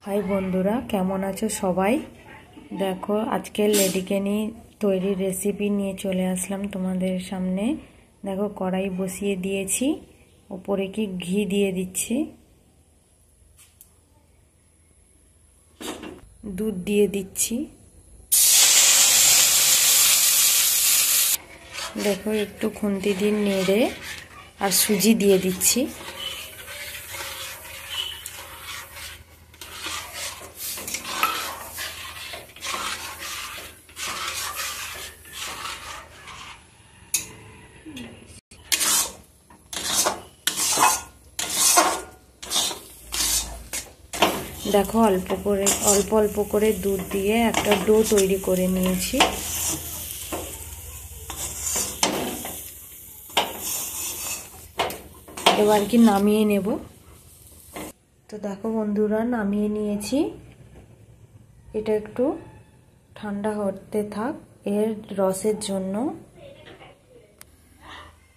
High বন্ধুরা, কেমন আছো সবাই? দেখো, আজকে লেডিকেনি তৈরি রেসিপি নিয়ে চলে আসলাম তোমাদের সামনে। দেখো, কড়াই বসিয়ে দিয়েছি, উপরে কি ঘি দিয়ে দিচ্ছি, দুধ দিয়ে দিচ্ছি। দেখো, একটু খুন্তি দিয়ে নেড়ে আর সুজি দিয়ে দিচ্ছি। দেখো, অল্প অল্প করে দুধ দিয়ে একটা ডো তৈরি করে নিয়েছি। এবার কি নামিয়ে নেব। তো দেখো বন্ধুরা, নামিয়ে নিয়েছি। এটা একটু ঠান্ডা হতে থাক এর রসের জন্য।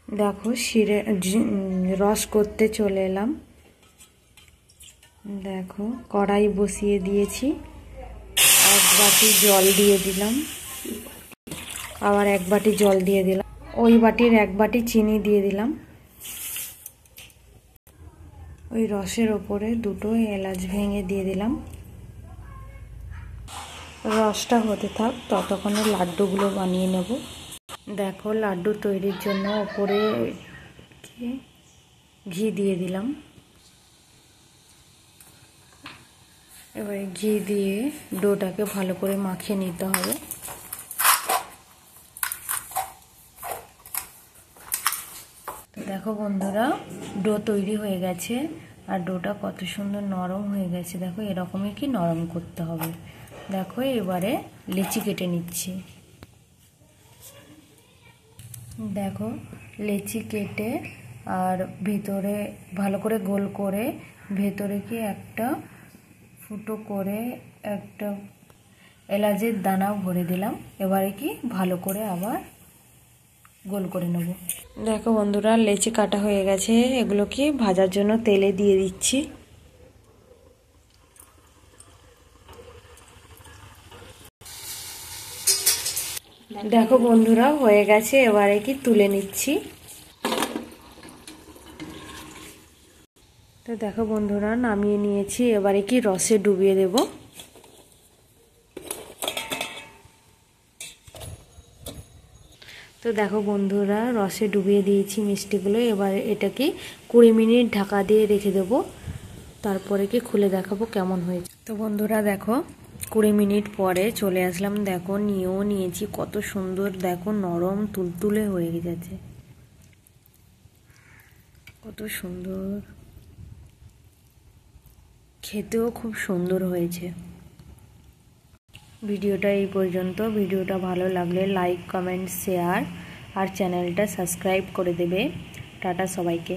দেখো, রস করতে চলে এলাম। দেখো, কড়াই বসিয়ে দিয়েছি, এক বাটি জল দিয়ে দিলাম, আবার এক বাটি জল দিয়ে দিলাম, ওই বাটির এক বাটি চিনি দিয়ে দিলাম। ওই রসের ওপরে দুটো এলাচ ভেঙে দিয়ে দিলাম। রসটা হতে থাক, ততক্ষণে লাড্ডুগুলো বানিয়ে নেব। দেখো, লাড্ডু তৈরির জন্য ওপরে ঘি দিয়ে দিলাম। এবারে ঘি দিয়ে ডোটাকে ভালো করে মাখিয়ে নিতে হবে। তো দেখো বন্ধুরা, ডো তৈরি হয়ে গেছে, আর ডোটা কত সুন্দর নরম হয়ে গেছে। দেখো, এরকমই কি নরম করতে হবে। দেখো, এবারে লেচি কেটে নিচ্ছি। দেখো, লেচি কেটে আর ভিতরে ভালো করে গোল করে ভেতরে কি একটা ফুটো করে একটা এলাচের দানাও ভরে দিলাম। এবারে কি ভালো করে আবার গোল করে নেব। দেখো বন্ধুরা, লেচি কাটা হয়ে গেছে, এগুলো কি ভাজার জন্য তেলে দিয়ে দিচ্ছি। দেখো বন্ধুরা, হয়ে গেছে, এবারে কি তুলে নিচ্ছি। তো দেখো বন্ধুরা, নামিয়ে নিয়েছি, এবারে কি রসে ডুবিয়ে দেব। তো দেখো বন্ধুরা, রসে ডুবিয়ে দিয়েছি মিষ্টিগুলো। এবার এটাকে 20 মিনিট ঢাকা দিয়ে রেখে দেবো, তারপরে কি খুলে দেখাবো কেমন হয়েছে। তো বন্ধুরা দেখো, 20 মিনিট পরে চলে আসলাম। দেখো, নিয়েও নিয়েছি, কত সুন্দর, দেখো নরম তুলতুলে হয়ে গেছে, কত সুন্দর, খেতেও খুব সুন্দর হয়েছে। ভিডিওটা এই পর্যন্ত। ভিডিওটা ভালো লাগলে লাইক, কমেন্ট, শেয়ার আর চ্যানেলটা সাবস্ক্রাইব করে দেবে। টাটা সবাইকে।